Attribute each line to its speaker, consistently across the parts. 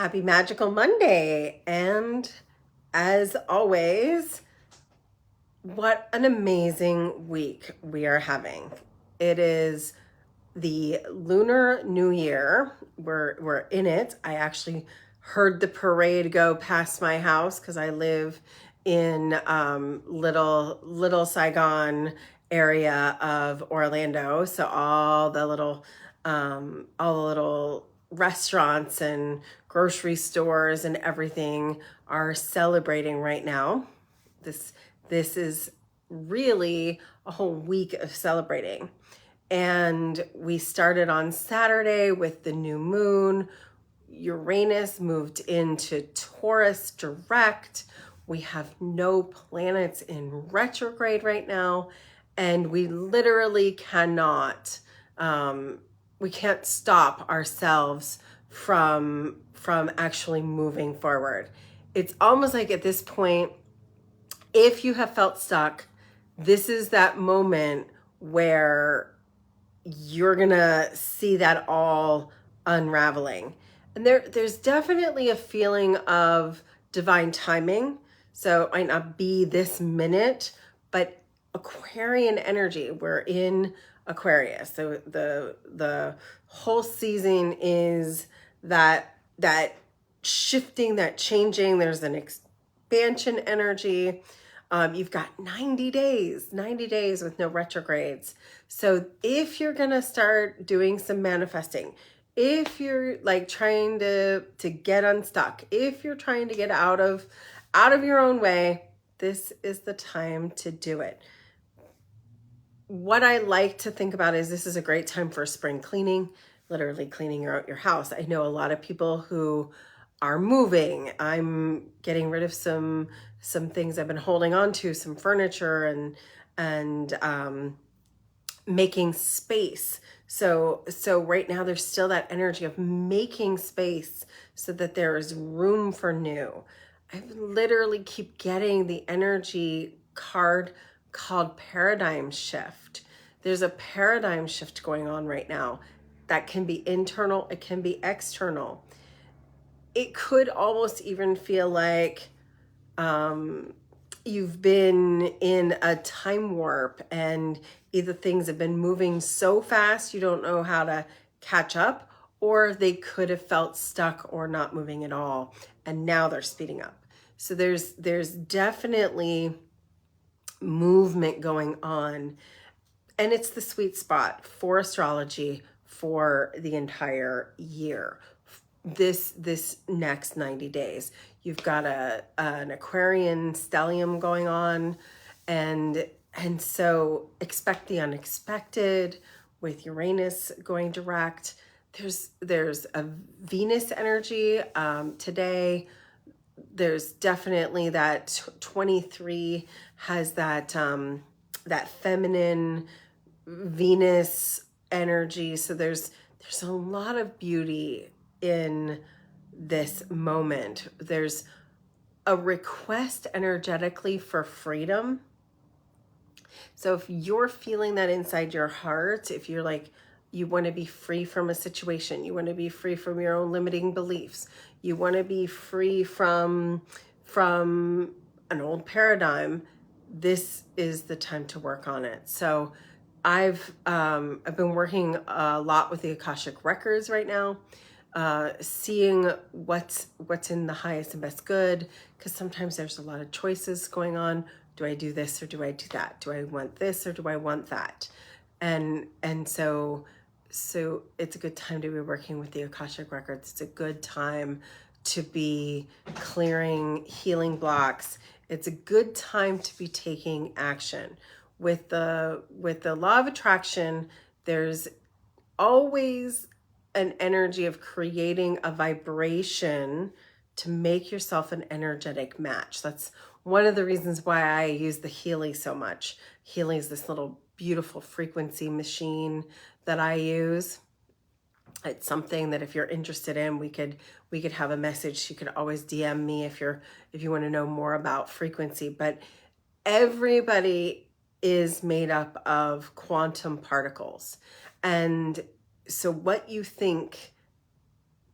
Speaker 1: Happy Magical Monday. And as always, what an amazing week we are having. It is the Lunar New Year. We're in it. I actually heard the parade go past my house because I live in little Saigon area of Orlando. So all the little restaurants and grocery stores and everything are celebrating right now. This is really a whole week of celebrating. And we started on Saturday with the new moon. Uranus moved into Taurus direct. We have no planets in retrograde right now. And we literally cannot, we can't stop ourselves from actually moving forward. It's almost like at this point, if you have felt stuck, this is that moment where you're gonna see that all unraveling. And there's definitely a feeling of divine timing. So it might not be this minute, but Aquarian energy. We're in Aquarius. So the whole season is that shifting, that changing. There's an expansion energy. You've got 90 days with no retrogrades. So if you're going to start doing some manifesting, if you're like trying to get unstuck, if you're trying to get out of your own way, this is the time to do it. What I like to think about is this is a great time for spring cleaning, literally cleaning out your house. I know a lot of people who are moving. I'm getting rid of some things I've been holding on to, some furniture and making space. So right now there's still that energy of making space so that there is room for new. I literally keep getting the energy card called paradigm shift. There's a paradigm shift going on right now that can be internal, it can be external. It could almost even feel like you've been in a time warp and either things have been moving so fast you don't know how to catch up, or they could have felt stuck or not moving at all, and now they're speeding up. So there's definitely movement going on, and it's the sweet spot for astrology for the entire year. This next 90 days, you've got an Aquarian stellium going on, and so expect the unexpected with Uranus going direct. There's a Venus energy today. There's definitely that 23 has that feminine Venus energy. So there's a lot of beauty in this moment. There's a request energetically for freedom. So if you're feeling that inside your heart, if you're like, you want to be free from a situation, you want to be free from your own limiting beliefs, you want to be free from an old paradigm, this is the time to work on it. So I've been working a lot with the Akashic records right now, seeing what's in the highest and best good, because sometimes there's a lot of choices going on. Do I do this or do I do that? Do I want this or do I want that? And so it's a good time to be working with the Akashic records. It's a good time to be clearing healing blocks. It's a good time to be taking action. With the law of attraction, there's always an energy of creating a vibration to make yourself an energetic match. That's one of the reasons why I use the Healy so much. Healy is this little beautiful frequency machine that I use. It's something that if you're interested in, we could have a message. You could always DM me if you want to know more about frequency. But everybody is made up of quantum particles. And so what you think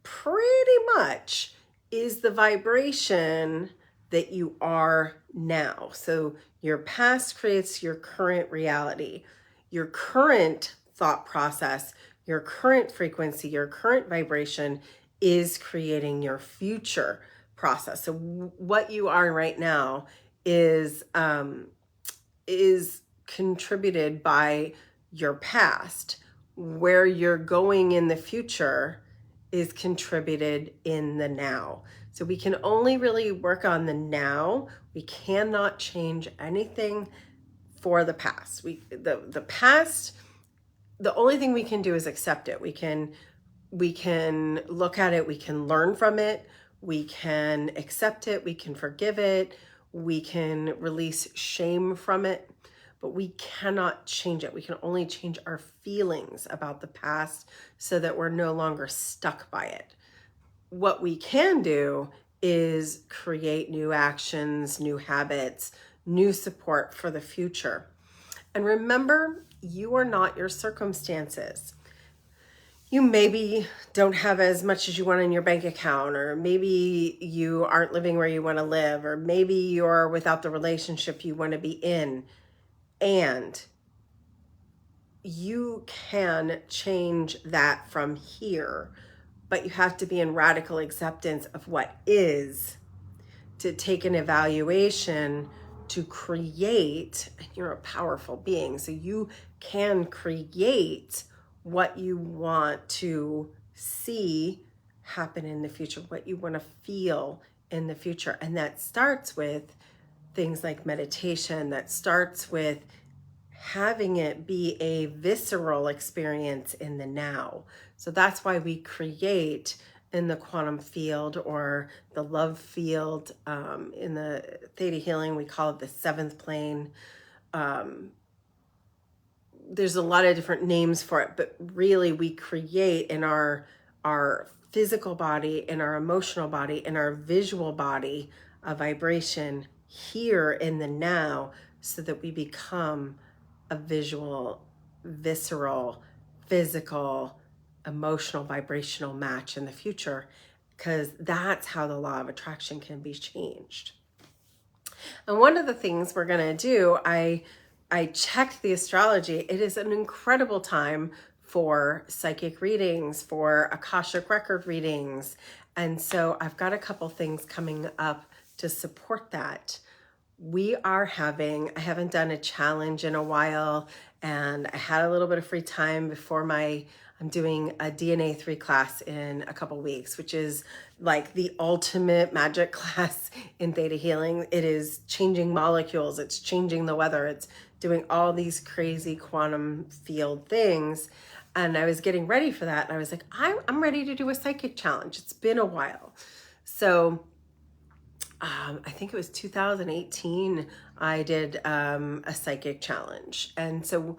Speaker 1: pretty much is the vibration that you are now. So your past creates your current reality. Your current thought process, your current frequency, your current vibration is creating your future process. So what you are right now is contributed by your past. Where you're going in the future is contributed in the now. So we can only really work on the now. We cannot change anything for the past. The past, the only thing we can do is accept it. We can look at it, we can learn from it, we can accept it, we can forgive it, we can release shame from it, but we cannot change it. We can only change our feelings about the past so that we're no longer stuck by it. What we can do is create new actions, new habits, new support for the future. And remember, you are not your circumstances. You maybe don't have as much as you want in your bank account, or maybe you aren't living where you want to live, or maybe you're without the relationship you want to be in. And you can change that from here, but you have to be in radical acceptance of what is, to take an evaluation, to create. You're a powerful being, so you can create what you want to see happen in the future, what you want to feel in the future. And that starts with things like meditation, that starts with having it be a visceral experience in the now. So that's why we create in the quantum field or the love field. In the theta healing, we call it the seventh plane. There's a lot of different names for it, but really we create in our physical body, in our emotional body, in our visual body, a vibration here in the now, so that we become a visual, visceral, physical, emotional, vibrational match in the future, because that's how the law of attraction can be changed. And one of the things we're going to do, I checked the astrology. It is an incredible time for psychic readings, for Akashic record readings. And so I've got a couple things coming up to support that. I haven't done a challenge in a while, and I had a little bit of free time before I'm doing a DNA 3 class in a couple weeks, which is like the ultimate magic class in theta healing. It is changing molecules, it's changing the weather, it's doing all these crazy quantum field things. And I was getting ready for that, and I was like, I'm ready to do a psychic challenge. It's been a while. So I think it was 2018, I did a psychic challenge. And so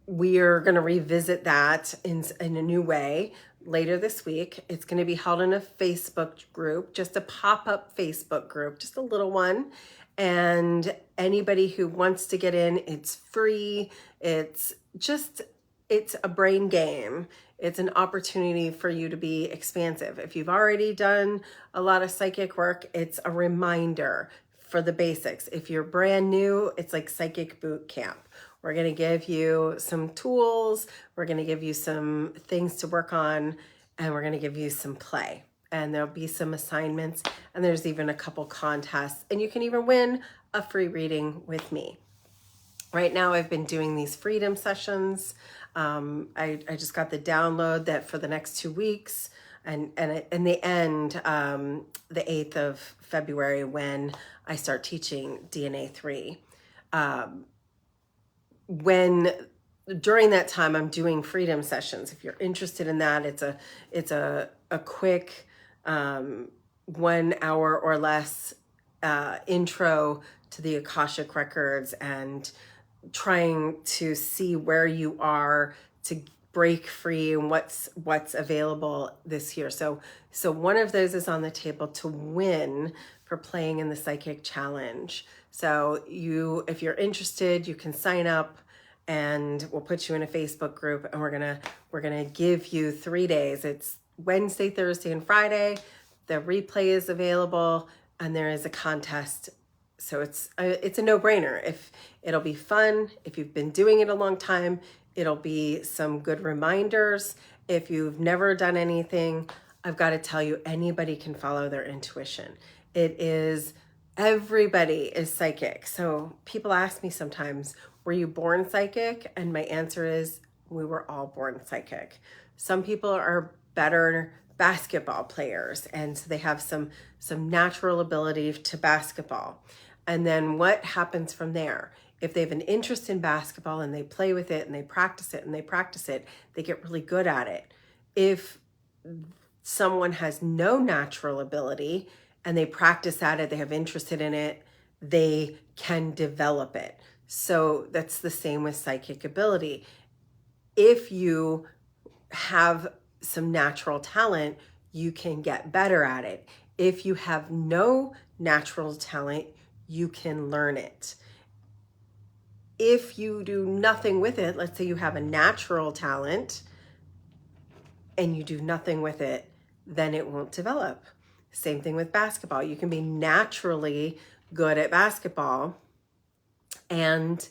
Speaker 1: we're going to revisit that in a new way later this week. It's going to be held in a Facebook group, just a pop-up Facebook group, just a little one. And anybody who wants to get in, it's free. It's a brain game. It's an opportunity for you to be expansive. If you've already done a lot of psychic work, it's a reminder for the basics. If you're brand new, it's like psychic boot camp. We're going to give you some tools, we're going to give you some things to work on, and we're going to give you some play. And there'll be some assignments, and there's even a couple contests, and you can even win a free reading with me. Right now, I've been doing these freedom sessions. I just got the download that for the next 2 weeks, and in the end, the 8th of February, when I start teaching DNA 3. During that time, I'm doing freedom sessions. If you're interested in that, it's a quick 1 hour or less intro to the Akashic records, and trying to see where you are to break free and what's available this year. So one of those is on the table to win for playing in the psychic challenge. So if you're interested, you can sign up, and we'll put you in a Facebook group, and we're gonna give you 3 days. It's Wednesday, Thursday, and Friday. The replay is available, and there is a contest. So it's a no-brainer. If it'll be fun, if you've been doing it a long time, it'll be some good reminders. If you've never done anything, I've got to tell you, anybody can follow their intuition. Everybody is psychic. So people ask me sometimes, were you born psychic? And my answer is, we were all born psychic. Some people are better basketball players, and so they have some natural ability to basketball. And then what happens from there? If they have an interest in basketball and they play with it and they practice it and they practice it, they get really good at it. If someone has no natural ability and they practice at it, they have interest in it, they can develop it. So that's the same with psychic ability. If you have some natural talent, you can get better at it. If you have no natural talent, you can learn it. If you do nothing with it, let's say you have a natural talent and you do nothing with it, then it won't develop. Same thing with basketball. You can be naturally good at basketball and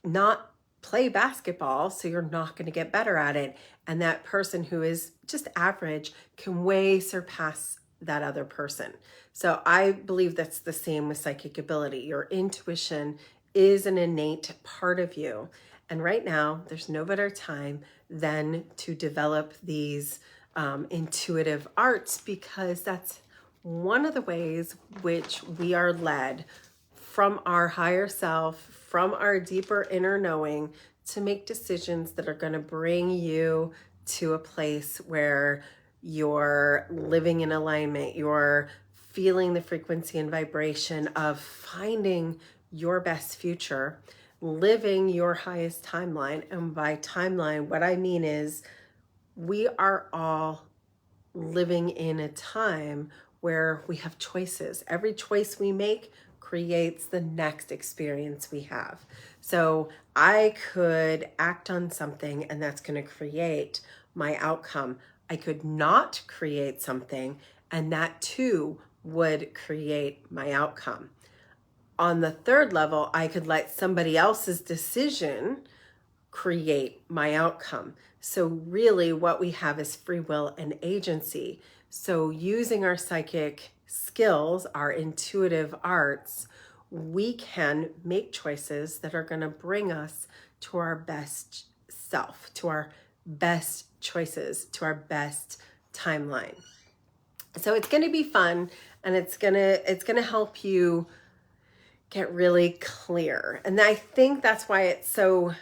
Speaker 1: not play basketball, so you're not going to get better at it. And that person who is just average can way surpass that other person. So I believe that's the same with psychic ability. Your intuition is an innate part of you. And right now, there's no better time than to develop these intuitive arts, because that's one of the ways which we are led from our higher self, from our deeper inner knowing, to make decisions that are going to bring you to a place where you're living in alignment, you're feeling the frequency and vibration of finding your best future, living your highest timeline. And by timeline, what I mean is we are all living in a time where we have choices. Every choice we make creates the next experience we have. So I could act on something and that's going to create my outcome. I could not create something and that too would create my outcome. On the third level, I could let somebody else's decision create my outcome. So really what we have is free will and agency. So using our psychic skills, our intuitive arts, we can make choices that are going to bring us to our best self, to our best choices, to our best timeline. So it's going to be fun, and it's going to help you get really clear. And I think that's why it's so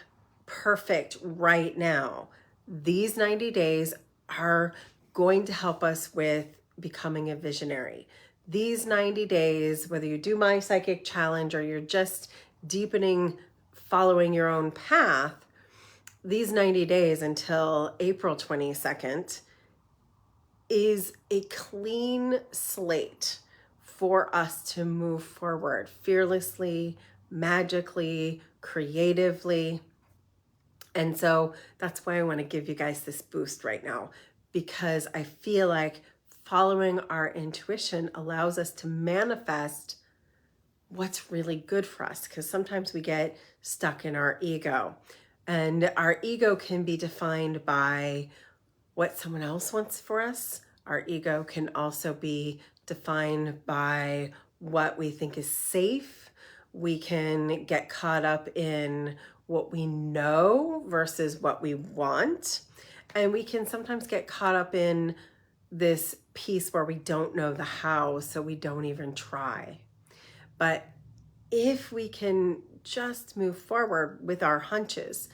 Speaker 1: perfect right now. These 90 days are going to help us with becoming a visionary. These 90 days, whether you do my psychic challenge or you're just deepening, following your own path, these 90 days until April 22nd is a clean slate for us to move forward fearlessly, magically, creatively. And so that's why I want to give you guys this boost right now, because I feel like following our intuition allows us to manifest what's really good for us, because sometimes we get stuck in our ego, and our ego can be defined by what someone else wants for us. Our ego can also be defined by what we think is safe. We can get caught up in what we know versus what we want. And we can sometimes get caught up in this piece where we don't know the how, so we don't even try. But if we can just move forward with our hunches,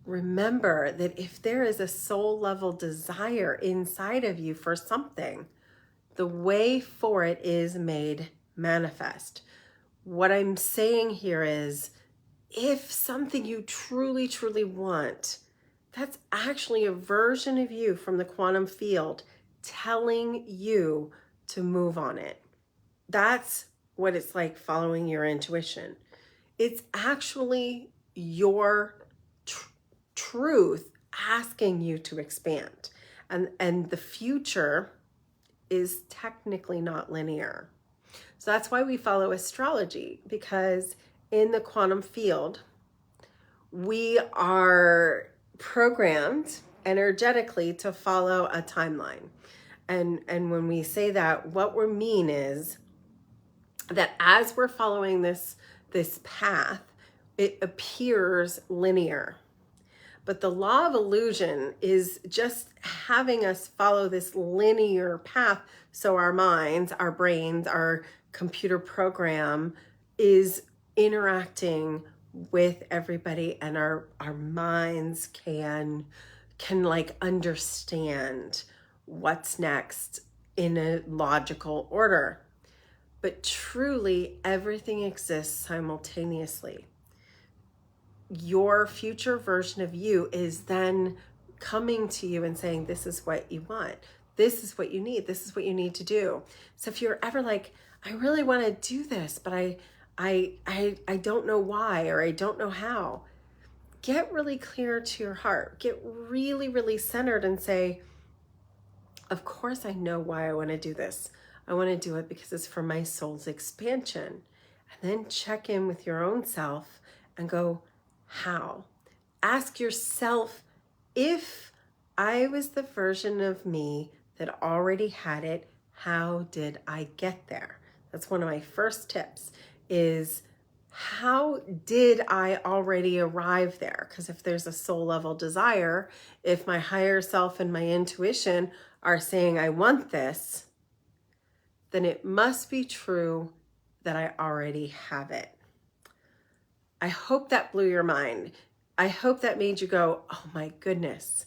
Speaker 1: remember that if there is a soul level desire inside of you for something, the way for it is made manifest. What I'm saying here is, if something you truly, truly want, that's actually a version of you from the quantum field telling you to move on it. That's what it's like following your intuition. It's actually your truth asking you to expand. And the future is technically not linear. So that's why we follow astrology, because in the quantum field, we are programmed energetically to follow a timeline. And when we say that, what we mean is that as we're following this path, it appears linear. But the law of illusion is just having us follow this linear path. So our minds, our brains, our computer program is interacting with everybody, and our minds can like understand what's next in a logical order. But truly, everything exists simultaneously. Your future version of you is then coming to you and saying, this is what you want. This is what you need. This is what you need to do. So if you're ever like, I really want to do this, but I don't know why, or I don't know how, get really clear to your heart. Get really, really centered and say, of course I know why I want to do this. I want to do it because it's for my soul's expansion. And then check in with your own self and go, how? Ask yourself, if I was the version of me that already had it, how did I get there? That's one of my first tips, is how did I already arrive there? Because if there's a soul level desire, if my higher self and my intuition are saying I want this, then it must be true that I already have it. I hope that blew your mind. I hope that made you go, oh my goodness,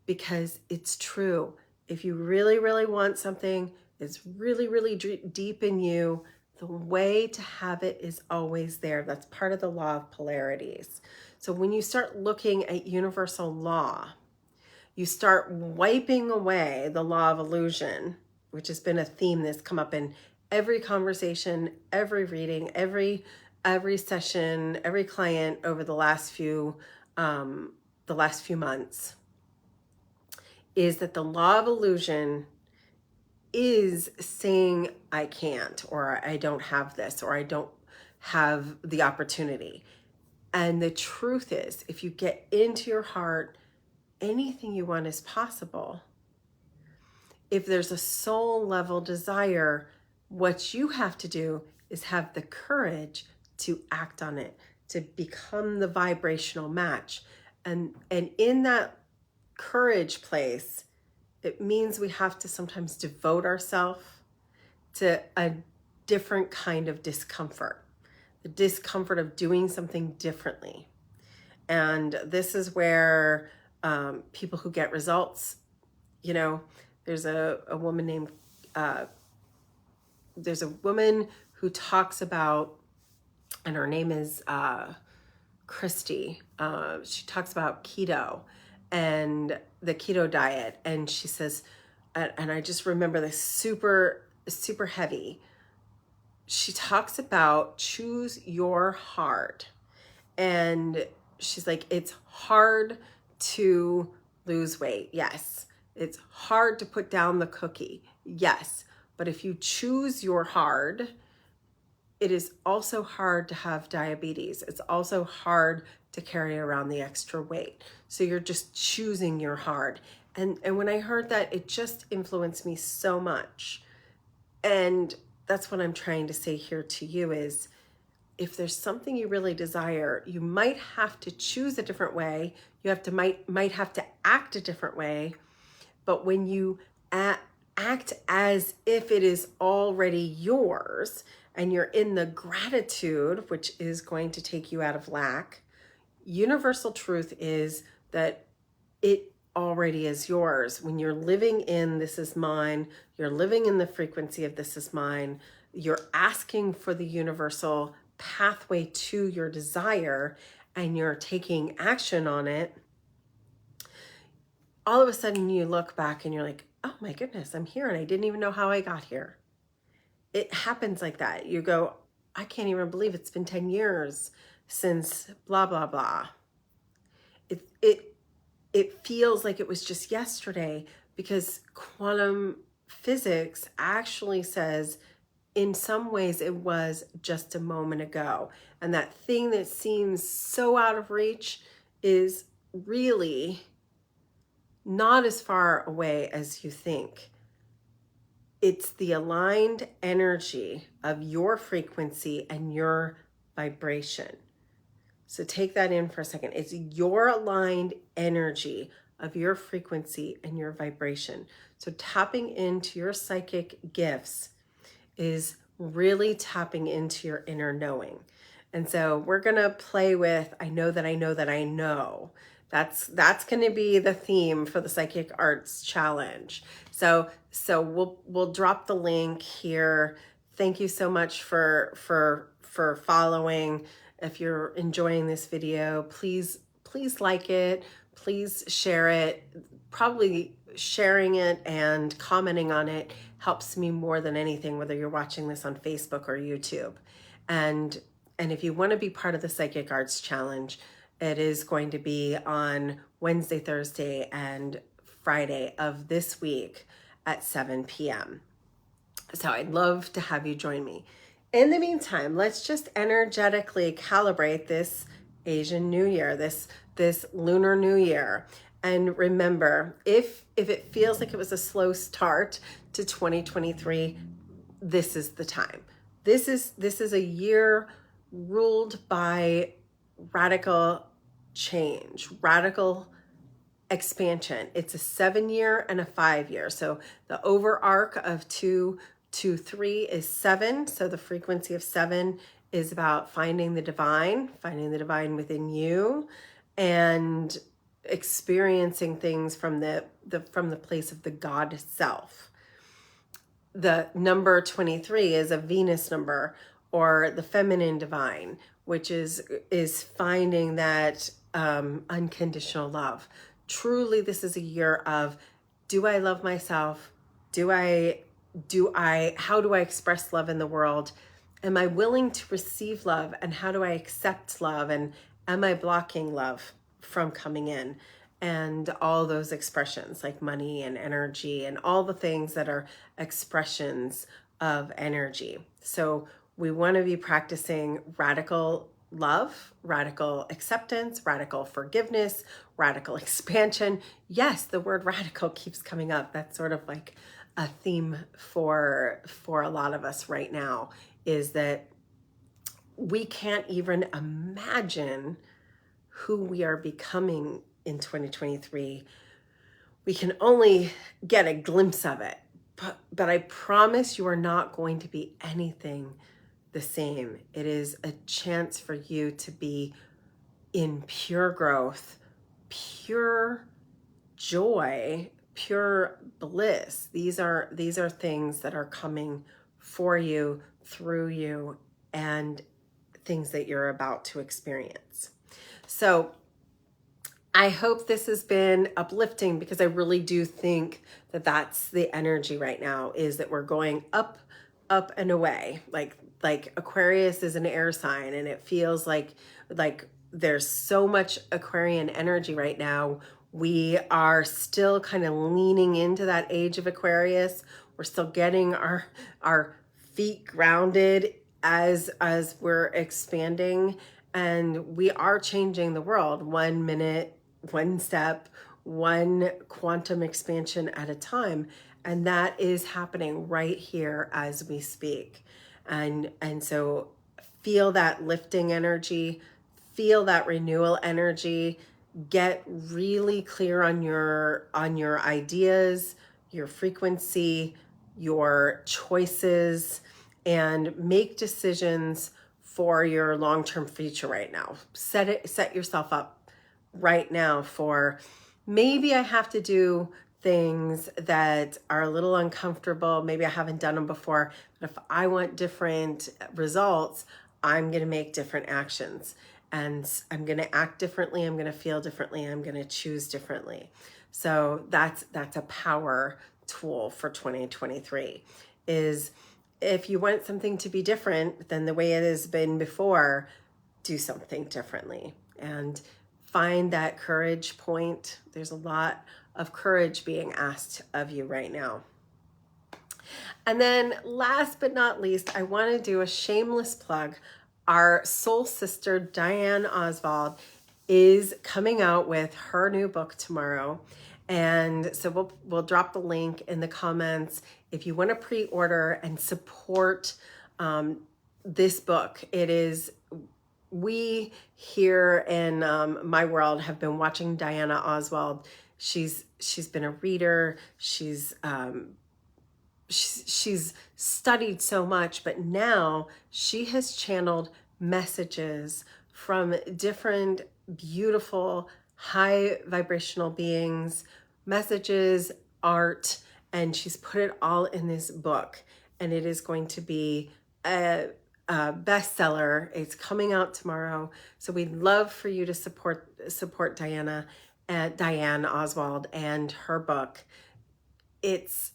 Speaker 1: because it's true. If you really, really want something, it's really, really deep in you, the way to have it is always there. That's part of the law of polarities. So when you start looking at universal law, you start wiping away the law of illusion, which has been a theme that's come up in every conversation, every reading, every session, every client over the last few months, is that the law of illusion is saying I can't, or I don't have this, or I don't have the opportunity. And the truth is, if you get into your heart, anything you want is possible. If there's a soul level desire, what you have to do is have the courage to act on it, to become the vibrational match. And in that courage place, it means we have to sometimes devote ourselves to a different kind of discomfort, the discomfort of doing something differently. And this is where people who get results, there's a woman named, there's a woman who talks about, and her name is Christy. She talks about keto and the keto diet. And she says, and I just remember this super, super heavy. She talks about choose your heart. And she's like, it's hard to lose weight. Yes. It's hard to put down the cookie. Yes. But if you choose your hard, it is also hard to have diabetes. It's also hard to carry around the extra weight. So you're just choosing your hard. And when I heard that, it just influenced me so much. And that's what I'm trying to say here to you is, if there's something you really desire, you might have to choose a different way. You have to might have to act a different way. But when you act as if it is already yours, and you're in the gratitude, which is going to take you out of lack, universal truth is that it already is yours. When you're living in this is mine, you're living in the frequency of this is mine, you're asking for the universal pathway to your desire, and you're taking action on it, all of a sudden you look back and you're like, oh my goodness, I'm here and I didn't even know how I got here. It happens like that. You go, I can't even believe it's been 10 years since blah, blah, blah. It feels like it was just yesterday, because quantum physics actually says in some ways it was just a moment ago. And that thing that seems so out of reach is really not as far away as you think. It's the aligned energy of your frequency and your vibration. So take that in for a second. It's your aligned energy of your frequency and your vibration. So tapping into your psychic gifts is really tapping into your inner knowing. And so we're going to play with I know that I know that I know. That's going to be the theme for the Psychic Arts Challenge. So we'll drop the link here. Thank you so much for following. If you're enjoying this video, please like it, please share it. Probably sharing it and commenting on it helps me more than anything, whether you're watching this on Facebook or YouTube. And if you want to be part of the Psychic Arts Challenge, it is going to be on Wednesday, Thursday, and Friday of this week at 7 p.m. So I'd love to have you join me. In the meantime, let's just energetically calibrate this Asian New Year, this Lunar New Year. And remember, if it feels like it was a slow start to 2023, this is the time. This is a year ruled by radical change, radical expansion. It's a 7-year and a 5-year. So the overarch of 2 to 3 is 7. So the frequency of 7 is about finding the divine within you, and experiencing things from the place of the God self. The number 23 is a Venus number, or the feminine divine, which is finding that unconditional love. Truly, this is a year of, do I love myself? How do I express love in the world? Am I willing to receive love? And how do I accept love? And am I blocking love from coming in? And all those expressions like money and energy and all the things that are expressions of energy. So we want to be practicing radical love, radical acceptance, radical forgiveness, radical expansion. Yes, the word radical keeps coming up. That's sort of like a theme for a lot of us right now, is that we can't even imagine who we are becoming in 2023. We can only get a glimpse of it, but I promise you are not going to be anything the same. It is a chance for you to be in pure growth, pure joy, pure bliss. These are things that are coming for you, through you, and things that you're about to experience. So I hope this has been uplifting, because I really do think that that's the energy right now, is that we're going up and away. Like Aquarius is an air sign, and it feels like there's so much Aquarian energy right now. We are still kind of leaning into that age of Aquarius. We're still getting our feet grounded as we're expanding, and we are changing the world 1 minute, 1 step, 1 quantum expansion at a time. And that is happening right here as we speak. And so feel that lifting energy, feel that renewal energy, get really clear on your ideas, your frequency, your choices, and make decisions for your long-term future right now. Set yourself up right now for, maybe I have to do things that are a little uncomfortable. Maybe I haven't done them before, but if I want different results, I'm going to make different actions, and I'm going to act differently. I'm going to feel differently. I'm going to choose differently. So that's a power tool for 2023, is if you want something to be different than the way it has been before, do something differently and find that courage point. There's a lot of courage being asked of you right now. And then last but not least, I want to do a shameless plug. Our soul sister, Diane Oswald, is coming out with her new book tomorrow. And so we'll drop the link in the comments if you want to pre-order and support this book. It is, we here in my world have been watching Diana Oswald. She's been a reader. She's studied so much, but now she has channeled messages from different beautiful high vibrational beings, messages, art, and she's put it all in this book, and it is going to be a bestseller. It's coming out tomorrow, so we'd love for you to support Diane Oswald and her book. It's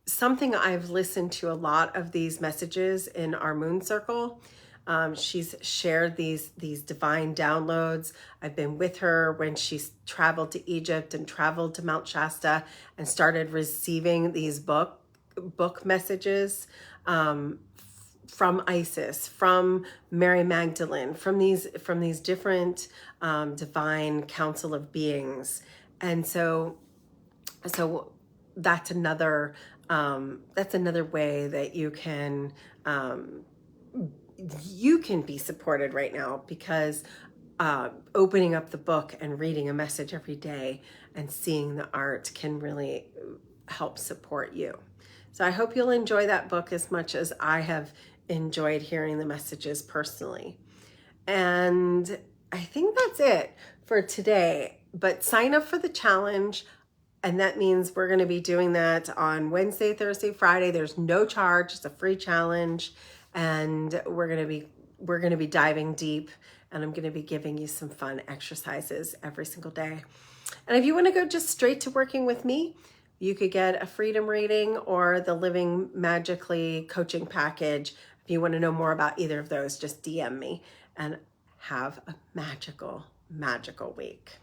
Speaker 1: something I've listened to a lot of these messages in our moon circle. She's shared these divine downloads. I've been with her when she traveled to Egypt and traveled to Mount Shasta and started receiving these book messages from Isis, from Mary Magdalene, from these different divine council of beings. And so that's another way that you can be supported right now, because opening up the book and reading a message every day and seeing the art can really help support you. So I hope you'll enjoy that book as much as I have enjoyed hearing the messages personally. And I think that's it for today, but sign up for the challenge. And that means we're going to be doing that on Wednesday, Thursday, Friday. There's no charge. It's a free challenge. And we're going to be diving deep, and I'm going to be giving you some fun exercises every single day. And if you want to go just straight to working with me, you could get a freedom reading or the Living Magically coaching package. If you want to know more about either of those, just DM me, and have a magical, magical week.